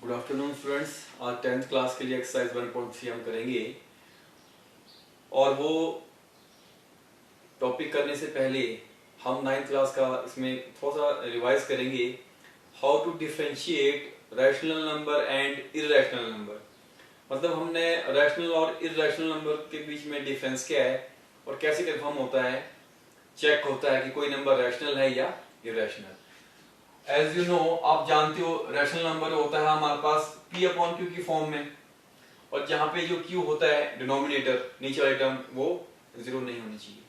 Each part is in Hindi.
Good afternoon students. आज 10th क्लास के लिए एक्सरसाइज 1.3 हम करेंगे और वो टॉपिक करने से पहले हम 9th क्लास का इसमें थोड़ा सा रिवाइज करेंगे। How to differentiate rational number and irrational number. मतलब हमने रैशनल और इररेशनल नंबर के बीच में डिफरेंस क्या है और कैसे कंफर्म होता है, चेक होता है कि कोई नंबर रैशनल है या इररेशनल। एज यू नो, आप जानते हो रैशनल नंबर होता है हमारे पास p अपॉन क्यू की फॉर्म में, और जहां पे जो q होता है डिनोमिनेटर नीचे वाली टर्म वो जीरो नहीं होनी चाहिए।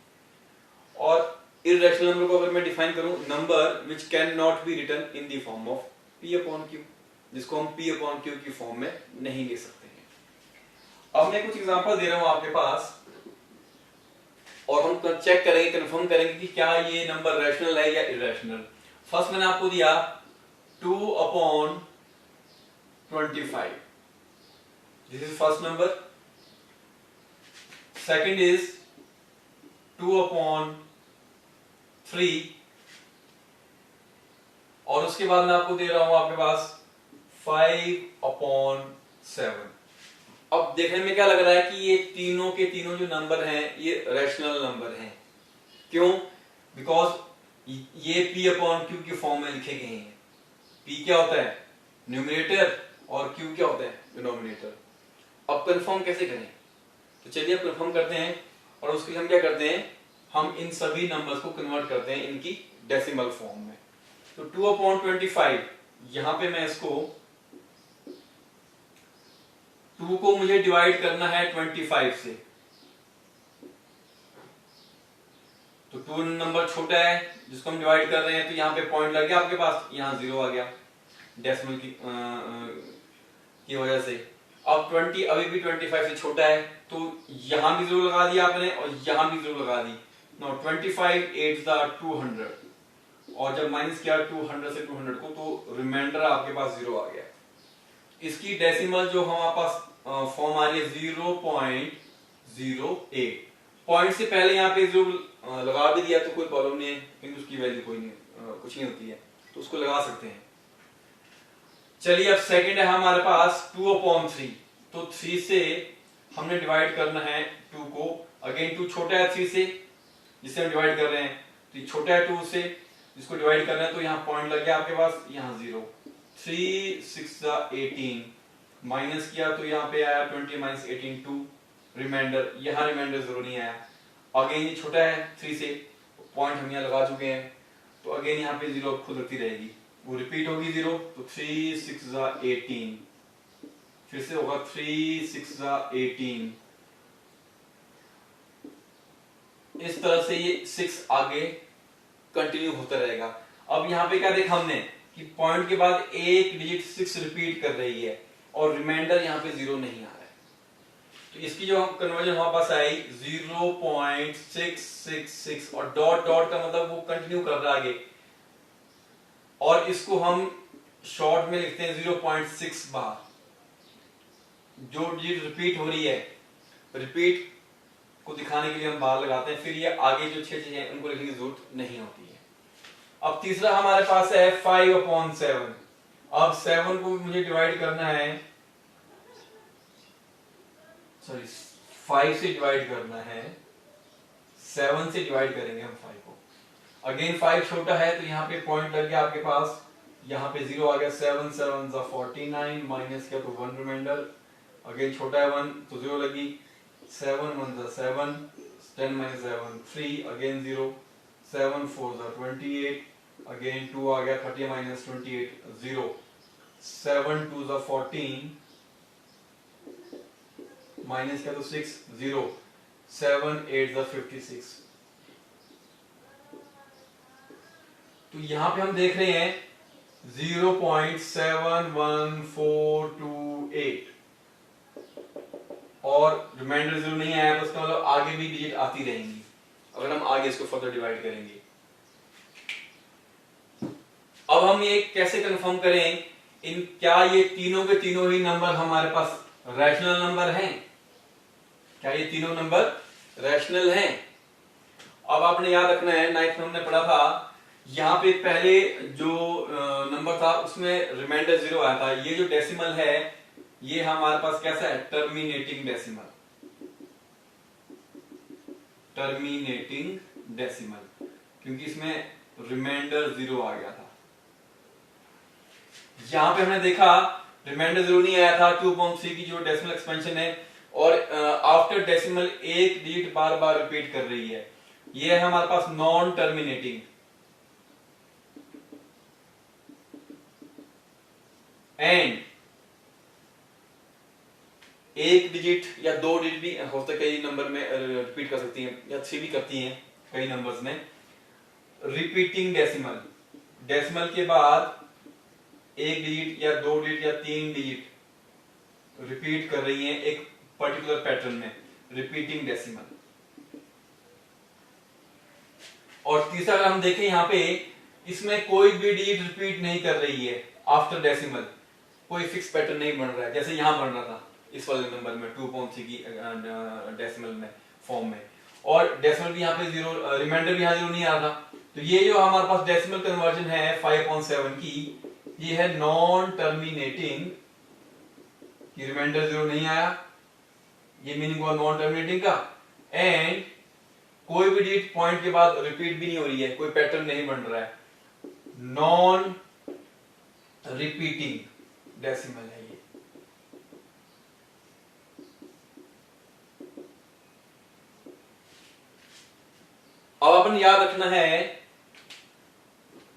और इररेशनल नंबर को अगर मैं डिफाइन करूं, number which can not be written in the form of p upon q, जिसको हम p अपॉन q की फॉर्म में नहीं ले सकते हैं। अब मैं कुछ एग्जांपल दे रहा हूं आपके पास और हम चेक करेंगे, कंफर्म करेंगे कि क्या ये नंबर रैशनल है या इररेशनल। फर्स्ट मैंने आपको दिया 2 upon 25, this is first number. Second is 2 upon 3 और उसके बाद मैं आपको दे रहा हूं आपके पास 5 अपॉन 7। अब देखने में क्या लग रहा है कि ये तीनों के तीनों जो नंबर हैं ये रैशनल नंबर हैं। क्यों? बिकॉज ये p अपॉन क्यू की फॉर्म में लिखे गए हैं। p क्या होता है? न्यूमरेटर, और q क्या होता है? डिनोमिनेटर। अब कंफर्म कैसे करें? तो चलिए अब कंफर्म करते हैं और उसके लिए हम क्या करते हैं, हम इन सभी नंबर्स को कन्वर्ट करते हैं इनकी डेसिमल फॉर्म में। तो 2 अपॉन 25, यहां पे मैं इसको 2 को मुझे डिवाइड करना है 25 से, तो 2 नंबर छोटा है जिसको हम डिवाइड कर रहे हैं, तो यहाँ पे पॉइंट लग गया आपके पास, यहाँ 0 आ गया डेसिमल की वजह से। अब 20 अभी भी 25 से छोटा है, तो यहाँ भी 0 लगा दिया आपने और यहाँ भी 0 लगा दी। नाउ 25 8 200, और जब माइनस किया 200 से 200 को, तो रिमाइंडर आपके पास 0 आ गया। इसकी डेसिमल जो हमारे पास फॉर्म आ रही है 0.08। पॉइंट से पहले यहाँ पे 0 लगा भी दिया तो कोई प्रॉब्लम नहीं है, क्योंकि उसकी वैल्यू कोई नहीं कुछ नहीं होती है, तो उसको लगा सकते हैं। चलिए अब सेकंड है हमारे पास 2 अपॉन 3, तो 3 से हमने डिवाइड करना है 2 को। अगेन 2 छोटा है 3 से जिसे हम डिवाइड कर रहे हैं, तो ये छोटा है 2 से जिसको डिवाइड करना है, तो यहाँ पॉइंट लग गया आपके पास, यहाँ 0। 3 6 18, माइनस किया तो यहाँ पे आया 20 माइनस 18 2, रिमाइंडर, यहाँ रिमाइंडर 0 नहीं आया। अगेन ये छोटा है 3 से, पॉइंट हम यहाँ लगा चुके हैं, तो अगेन यहाँ पे 0 खुद रखती रहेगी, वो रिपीट होगी 0, तो 3 6 18, फिर से होगा 3 6 18। इस तरह से ये 6 आगे कंटिन्यू होता रहेगा। अब यहाँ पे क्या देखा हमने कि पॉइंट के बाद एक डिजिट 6 रिपीट कर रही है और रिमाइंडर यहाँ पे 0 नहीं आ रहा है, तो इसकी जो कन्वर्जन हमारे पास आई 0.666, और डॉट डॉट का मतलब वो कंटिन्यू कर रहा है आगे, और इसको हम शॉर्ट में लिखते हैं 0.6 बार। जो डिजिट रिपीट हो रही है, रिपीट को दिखाने के लिए हम बार लगाते हैं, फिर ये आगे जो 6 चीजें हैं उनको लिखने की जरूरत नहीं होती है। अब तीसरा हमारे पास है 5 अपॉन 7। अब 7 को मुझे डिवाइड करना है, सॉरी 5 से डिवाइड करना है, 7 से डिवाइड करेंगे हम 5 को। अगेन 5 छोटा है, तो यहाँ पे पॉइंट लग गया आपके पास, यहाँ पे 0 आ गया। 7 7 49, माइनस किया तो 1 रिमाइंडर, अगेन छोटा है 1 तो 0 लगी। 7 1 7, 10 माइनस 7 3, अगेन 0। 7 4 28, अगेन 2 आ गया, 30 माइनस 28 0। 7 2 14, माइनस किया तो 6 0। 7 8 56। तो यहां पे हम देख रहे हैं 0.71428, और रिमाइंडर 0 नहीं आया, तो इसका मतलब आगे भी डिजिट आती रहेंगी अगर हम आगे इसको फर्दर डिवाइड करेंगे। अब हम ये कैसे कंफर्म करें इन क्या ये तीनों के तीनों ही नंबर हमारे पास रैशनल नंबर हैं? क्या ये तीनों नंबर रैशनल हैं? अब आपने याद रखना है, 9th में हमने पढ़ा था, यहाँ पे पहले जो नंबर था था उसमें रिमाइंडर 0 आया था। ये जो डेसिमल है ये हमारे पास कैसा है, टर्मिनेटिंग डेसिमल, टर्मिनेटिंग डेसिमल, क्योंकि इसमें रिमाइंडर 0 आ गया था। यहां पे हमने देखा रिमाइंडर 0 नहीं आया था, 2.3 की जो डेसिमल एक्सपेंशन है और आफ्टर डेसिमल एक डिजिट बार बार रिपीट कर रही है, ये है हमारे पास नॉन टर्मिनेटिंग। एंड एक डिजिट या दो डिजिट भी हो सकता है, कई नंबर में रिपीट कर सकती हैं या 3 भी करती हैं कई नंबर्स में। रिपीटिंग डेसिमल, डेसिमल के बाद एक डिजिट या दो डिजिट या 3 डिजिट रिपीट कर रही हैं एक पर्टिकुलर पैटर्न में, रिपीटिंग डेसिमल। और तीसरा अगर हम देखें यहां पे, इसमें कोई भी डिजिट रिपीट नहीं कर रही है आफ्टर डेसिमल, कोई फिक्स पैटर्न नहीं बन रहा है जैसे यहां बन रहा था इस वाले नंबर में 2.3 की डेसिमल में फॉर्म में, और डेसिमल भी यहाँ पे 0, रिमाइंडर भी यहाँ 0 नहीं आ रहा। तो ये जो हमारे पास डेसिमल कन्वर्जन है 5.7 की, ये है नॉन टर्मिनेटिंग, ये रिमाइंडर 0 नहीं आया, ये मीनिंग हुआ नॉन टर्मिनेटिंग का। एंड कोई भी डिजिट पॉइंट के बाद रिपीट भी नहीं हो रही है, कोई पैटर्न नहीं बन रहा है, नॉन रिपीटिंग डेसिमल है ये। अब अपन याद रखना है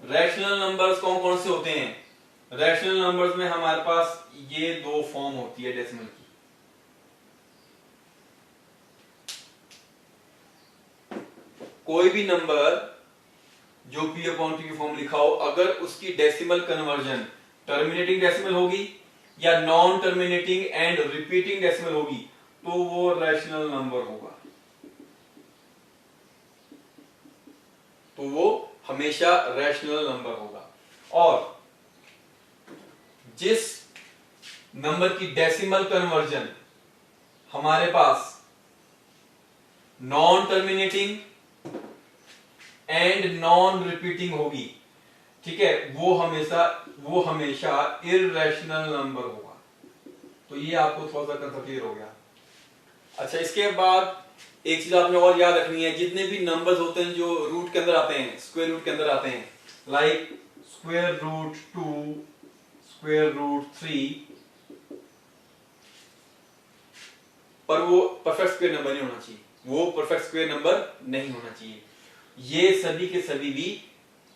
रैशनल नंबर्स कौन कौन से होते हैं। रैशनल नंबर्स में हमारे पास ये दो फॉर्म होती है डेसिमल की। कोई भी नंबर जो P/Q की फॉर्म लिखा हो, अगर उसकी डेसिमल कन्वर्जन टर्मिनेटिंग डेसिमल होगी या non terminating and repeating decimal होगी तो वो रैशनल नंबर होगा, तो वो हमेशा रैशनल नंबर होगा। और जिस नंबर की डेसिमल कन्वर्जन हमारे पास non terminating and non repeating होगी, ठीक है, वो हमेशा इररेशनल नंबर होगा। तो ये आपको थोड़ा सा कंसेप्ट क्लियर हो गया। अच्छा, इसके बाद एक चीज आपने और याद रखनी है, जितने भी नंबर्स होते हैं जो रूट के अंदर आते हैं, स्क्वायर रूट के अंदर आते हैं, like square root 2, square root 3, पर वो परफेक्ट स्क्वायर नंबर नहीं होना चाहिए, वो परफेक्ट स्क्वायर नंबर नहीं होना चाहिए। ये सभी के सभी भी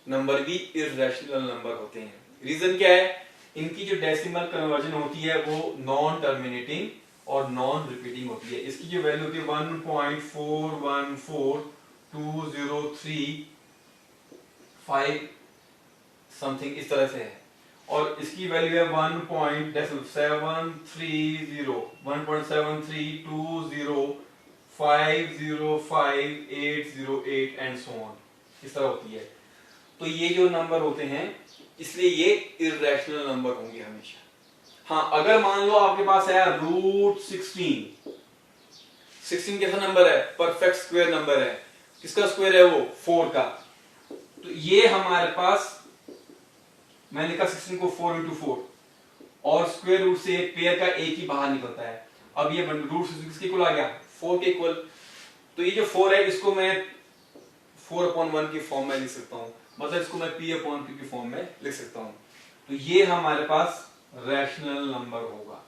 नंबर भी इररेशनल नंबर होते हैं। रीजन क्या है, इनकी जो डेसिमल कन्वर्जन होती है वो नॉन टर्मिनेटिंग और नॉन रिपीटिंग होती है। इसकी जो वैल्यू होती है 1.414203 समथिंग इस तरह से है, और इसकी वैल्यू है 1.730 1.73205058008 एंड सो ऑन, इस तरह होती है। तो ये जो नंबर होते हैं इसलिए ये इररेशनल नंबर होंगे हमेशा। हाँ, अगर मान लो आपके पास है रूट 16 कैसा नंबर है, परफेक्ट स्क्वायर नंबर है, किसका स्क्वायर है वो, 4 का, तो ये हमारे पास मैंने लिखा 16 को 4 इंटू 4, और स्क्वायर रूट से पेयर का एक ही बाहर निकलता है। अब ये रूट किसके इक्वल आ गया, 4 के इक्वल। तो ये जो 4 है इसको मैं 4/1 की फॉर्म में लिख सकता हूं, मतलब इसको मैं P/Q की फॉर्म में लिख सकता हूं। तो ये हमारे पास रैशनल नंबर होगा,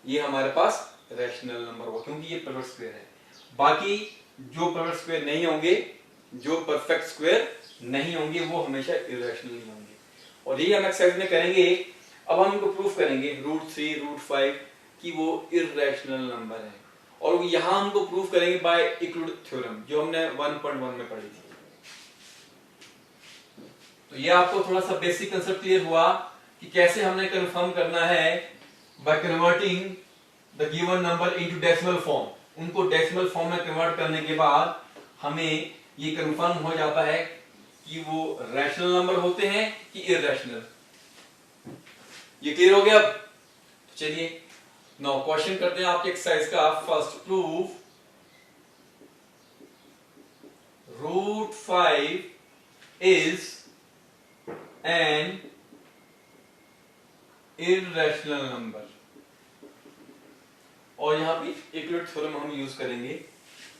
ये हमारे पास रैशनल नंबर होगा क्योंकि ये परफेक्ट स्क्वायर है। बाकी जो परफेक्ट स्क्वायर नहीं होंगे, जो परफेक्ट स्क्वायर नहीं होंगे वो हमेशा इररेशनल नहीं होंगे। और यही हम एक्सरसाइज में करेंगे। अब हम इनको प्रूफ करेंगे रूट 3, रूट 5 कि वो इररेशनल नंबर है, और यहां हमको प्रूफ करेंगे बाय यूक्लिड थ्योरम जो हमने 1.1 में पढ़ी थी। तो ये आपको थोड़ा सा बेसिक कंसेप्ट क्लियर हुआ कि कैसे हमने कंफर्म करना है by converting the given number into decimal form. उनको डेसिमल फॉर्म में कन्वर्ट करने के बाद हमें ये कंफर्म हो जाता है कि वो रैशनल नंबर होते हैं कि इररेशनल। ये क्लियर हो गया। अब तो चलिए नाउ क्वेश्चन करते हैं आपके एक्सरसाइज का first. Proof root 5 is an irrational number. और यहाँ पे इक्विवेलेंट थ्योरम हम यूज करेंगे।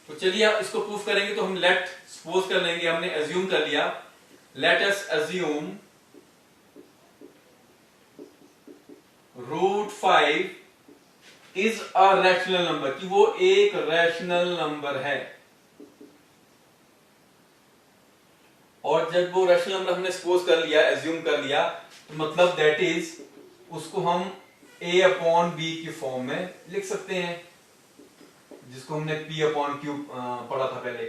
तो चलिए आप इसको प्रूफ करेंगे। तो हम लेट सपोज कर लेंगे, हमने एज्यूम कर लिया, let us assume √5 is a rational number, कि वो एक रैशनल नंबर है। और जब वो रैशनल नंबर हमने सपोज कर लिया, एज्यूम कर लिया, तो मतलब दैट इज उसको हम a/b की फॉर्म में लिख सकते हैं, जिसको हमने p/q पढ़ा था पहले।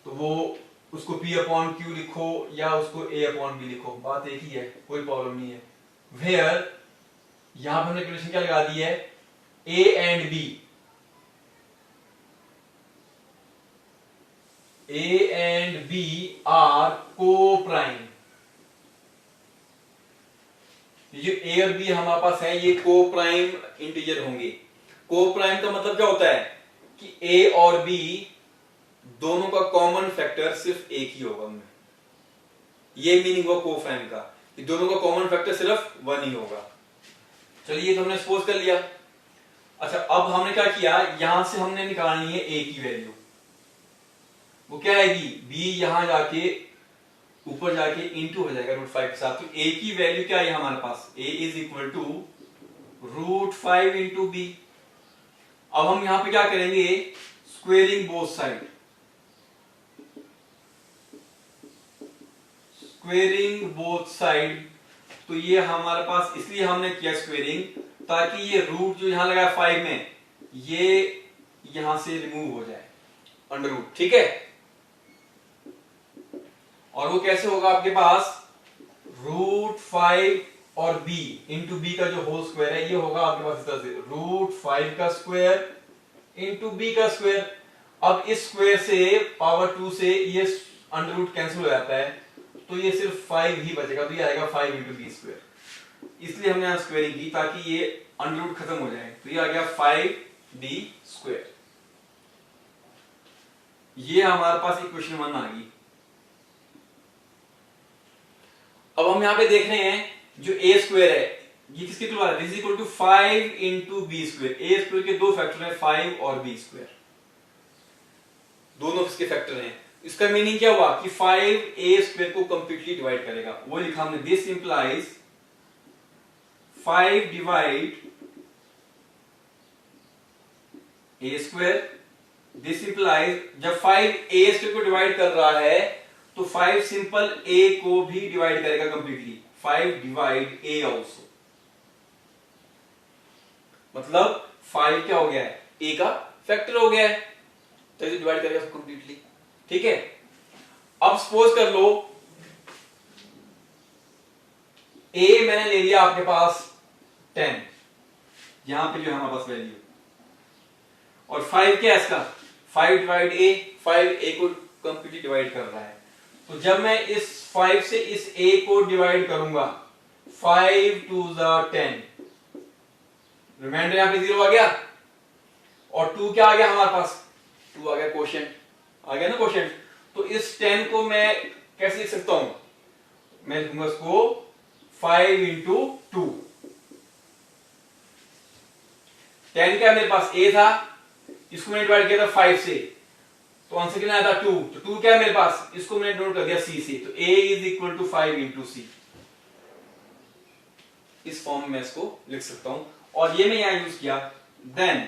तो वो उसको p/q लिखो या उसको a/b लिखो, बात एक ही है, कोई प्रॉब्लम नहीं है। वेयर यहां पर हमने कंडीशन क्या लगा दी है, a एंड b आर को प्राइम। ये a और b हमारे पास है, ये को प्राइम इंटीजर होंगे। को प्राइम का मतलब क्या होता है कि a और b दोनों का कॉमन फैक्टर सिर्फ एक ही होगा उनमें। ये मीनिंग हुआ को प्राइम का, कि दोनों का कॉमन फैक्टर सिर्फ 1 ही होगा। चलिए तो हमने सपोज कर लिया। अच्छा, अब हमने क्या किया, यहां से हमने निकालनी है a की वैल्यू। वो क्या आएगी, b यहां जाके ऊपर जाके इंटू हो जाएगा √5 के साथ। तो a की वैल्यू क्या है हमारे पास, a is equal to √5 into b। अब हम यहां पे क्या करेंगे, squaring both side, squaring both side. तो ये हमारे पास इसलिए हमने किया स्क्वेयरिंग, ताकि ये रूट जो यहां लगा 5 में, ये यहां से रिमूव हो जाए, अंडर रूट, ठीक है। और वो कैसे होगा आपके पास, √5 और b इंटू बी का जो होल स्क्वायर है, ये होगा आपके पास इस तरह से, √5 का स्क्वायर इंटू b का स्क्वायर। अब इस स्क्वायर से पावर 2 से ये अंडर रूट कैंसिल हो जाता है, तो ये सिर्फ 5 ही बचेगा। तो ये आएगा 5 इंटू बी स्क्वायर। इसलिए हमने यहां स्क्वेयरिंग की, ताकि ये अंडर रूट खत्म हो जाए। तो ये आ गया 5d स्क्वायर। ये हमारे पास इक्वेशन 1 आ गई। अब हम यहां पे देख रहे हैं, जो a स्क्वायर है ये किसके इक्वल है, this is equal to 5 into b square. a square के दो फैक्टर हैं, 5 और b स्क्वायर, दोनों इसके फैक्टर हैं। इसका मीनिंग क्या हुआ कि 5 a स्क्वायर को कंप्लीटली डिवाइड करेगा। वो लिखा हमने, this implies 5 divide a square. This implies जब 5 a स्क्वायर को डिवाइड कर रहा है, तो 5 सिंपल a को भी डिवाइड करेगा कंप्लीटली, 5 डिवाइड a ऑल्सो। मतलब 5 क्या हो गया है, a का फैक्टर हो गया है, तो इसे डिवाइड करेगा कंप्लीटली, ठीक है। अब सपोज कर लो a मैंने ले लिया आपके पास 10, यहां पे जो है हमारे पास वैल्यू, और 5 क्या है इसका, 5 डिवाइड a, 5 a को कंप्लीटली डिवाइड कर रहा है। तो जब मैं इस 5 से इस a को डिवाइड करूंगा, 5 2 10, रिमाइंडर यहां पे 0 आ गया, और 2 क्या आ गया हमारे पास, 2 आ गया क्वोशिएंट, आ गया ना क्वोशिएंट। तो इस 10 को मैं कैसे लिख सकता हूं, मैं लिखूंगा इसको 5 इंटू 2। 10 क्या मेरे पास a था, इसको मैंने डिवाइड किया था 5 से, तो आंसर कितना आया था 2। तो 2 क्या है मेरे पास, इसको मैंने नोट कर दिया c से, तो a is equal to 5 into c। इस फॉर्म में इसको लिख सकता हूं, और ये मैं यहां यूज किया। देन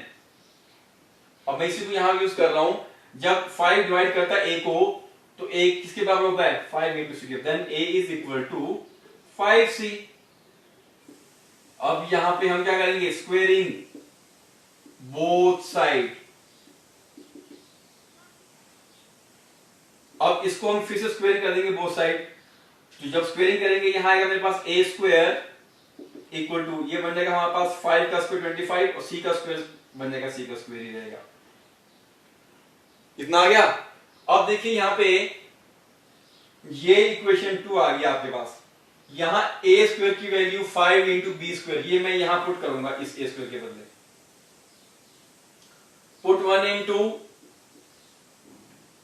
अब मैं इसी को यहां यूज कर रहा हूं, जब 5 डिवाइड करता है a को, तो a किसके बराबर होता है, 5 into c। Then a is equal to 5c। अब यहां पे हम क्या करेंगे, स्क्वेयरिंग बोथ साइड। अब इसको हम फिर से स्क्वेयर कर देंगे बोथ साइड। तो जब स्क्वेयरिंग करेंगे, यहां आएगा मेरे पास a स्क्वायर इक्वल टू, ये बन जाएगा हमारे पास 5 का स्क्वायर 25, और c का स्क्वायर बन जाएगा c का स्क्वायर ही रहेगा। इतना आ गया। अब देखिए यहां पे ये इक्वेशन 2 आ गया आपके पास। यहां a स्क्वायर की वैल्यू 5 इंटू बी स्क्वायर, ये मैं यहां पुट करूंगा इस a स्क्वायर के बदले। Put 1 into,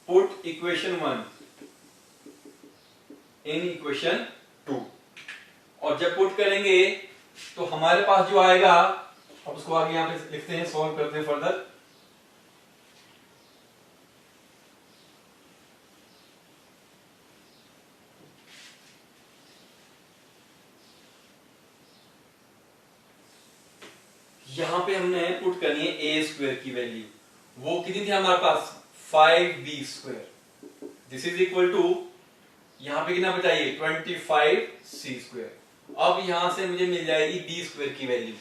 put equation 1 in equation 2, और जब पुट करेंगे तो हमारे पास जो आएगा, अब उसको आगे यहाँ पे लिखते हैं, सॉल्व करते हैं फर्दर। यहां पे हमने पुट करनी है ए स्क्वायर की वैल्यू, वो कितनी थी हमारे पास 5b square. This is equal to, यहां पे कितना बचाइए 25c स्क्वायर। अब यहां से मुझे मिल जाएगी b स्क्वायर की वैल्यू।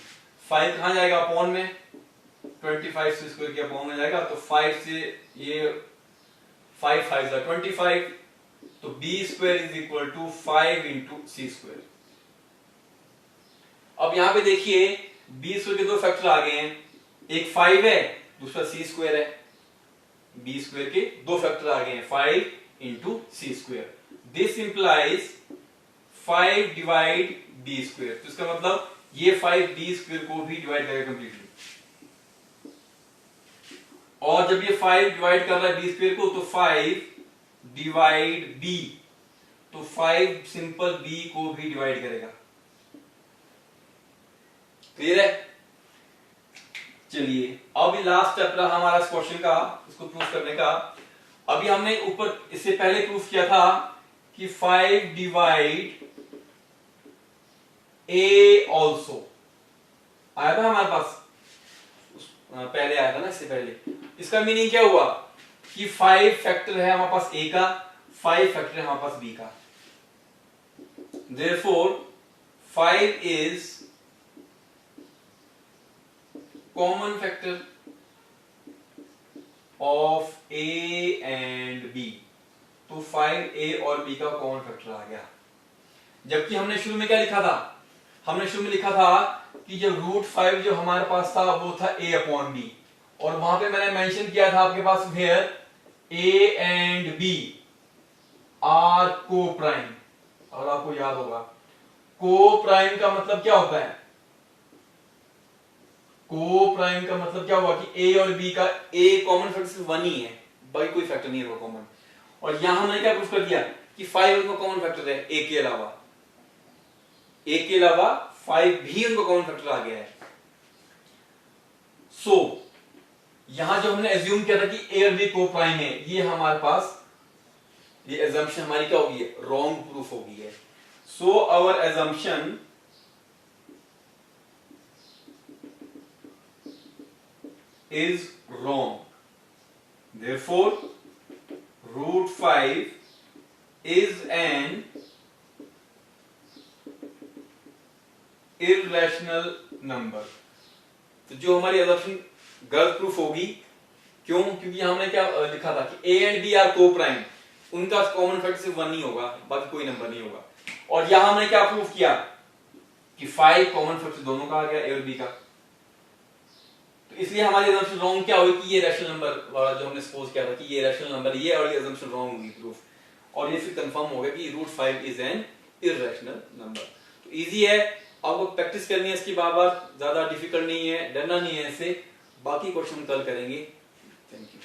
5 कहां जाएगा अपॉन में, 25c स्क्वायर के अपॉन में जाएगा, तो 5 से ये 5 5 जा 25, तो b square is equal to 5 into c square. अब यहां पे देखिए b स्क्वायर के दो फैक्टर आ गए हैं, एक 5 है, दूसरा c स्क्वायर है। b स्क्वायर के दो फैक्टर आ गए हैं, 5 into c square. This implies 5 divide b square, तो इसका मतलब ये 5 b स्क्वायर को भी डिवाइड करेगा कंप्लीटली। और जब ये 5 डिवाइड कर रहा है b स्क्वायर को, तो 5 डिवाइड b, तो 5 सिंपल b को भी डिवाइड करेगा। क्लियर है? चलिए अब लास्ट स्टेप रहा हमारा इस क्वेश्चन का, इसको प्रूफ करने का। अभी हमने ऊपर इससे पहले प्रूफ किया था कि 5 डिवाइड a ऑल्सो आया था हमारे पास, पहले आया था ना, इससे पहले। इसका मीनिंग क्या हुआ कि 5 फैक्टर है हमारे पास a का, 5 फैक्टर है हमारे पास b का। Therefore 5 is common factor of a and b, तो 5a और b का कॉमन फैक्टर आ गया। जबकि हमने शुरू में क्या लिखा था, हमने शुरू में लिखा था कि जब √5 जो हमारे पास था वो था a अपॉन b, और वहां पे मैंने मेंशन किया था आपके पास where a and b are coprime. और आपको याद होगा को प्राइम का मतलब क्या होता है, को प्राइम का मतलब क्या हुआ कि a और b का a कॉमन फैक्टर सिर्फ 1 ही है, बाकी कोई फैक्टर नहीं है वो कॉमन। और यहां हमने क्या प्रूफ कर दिया कि 5 उनका कॉमन फैक्टर है a के अलावा, a के अलावा 5 भी उनका कॉमन फैक्टर आ गया है। सो यहां जो हमने एज्यूम किया था कि a और b को प्राइम है, ये हमारे पास ये एजम्पशन हमारी क्या होगी, रॉन्ग प्रूफ होगी है। So our assumption is wrong. Therefore, √5 is an irrational number. तो जो हमारी assumption गलत प्रूफ होगी, क्यों? क्योंकि हमने क्या लिखा था कि a एंड b आर को प्राइम, उनका कॉमन फैक्टर सिर्फ 1 ही होगा, बाकी कोई नंबर नहीं होगा। और यहां हमने क्या प्रूफ किया कि 5 कॉमन फैक्टर दोनों का आ गया, a और b का। तो इसलिए हमारी assumption रॉन्ग क्या हुई कि ये रैशनल नंबर वाला जो हमने सपोज किया था कि ये रैशनल नंबर ये, और ये assumption रॉन्ग होगी प्रूफ, और ये फिर कंफर्म हो गया कि √5 इज एन इररेशनल नंबर। तो इजी है, आपको प्रैक्टिस करनी है इसकी बार-बार, ज्यादा डिफिकल्ट नहीं है, डरना नहीं है इससे। बाकी क्वेश्चन कल करेंगे। Thank you.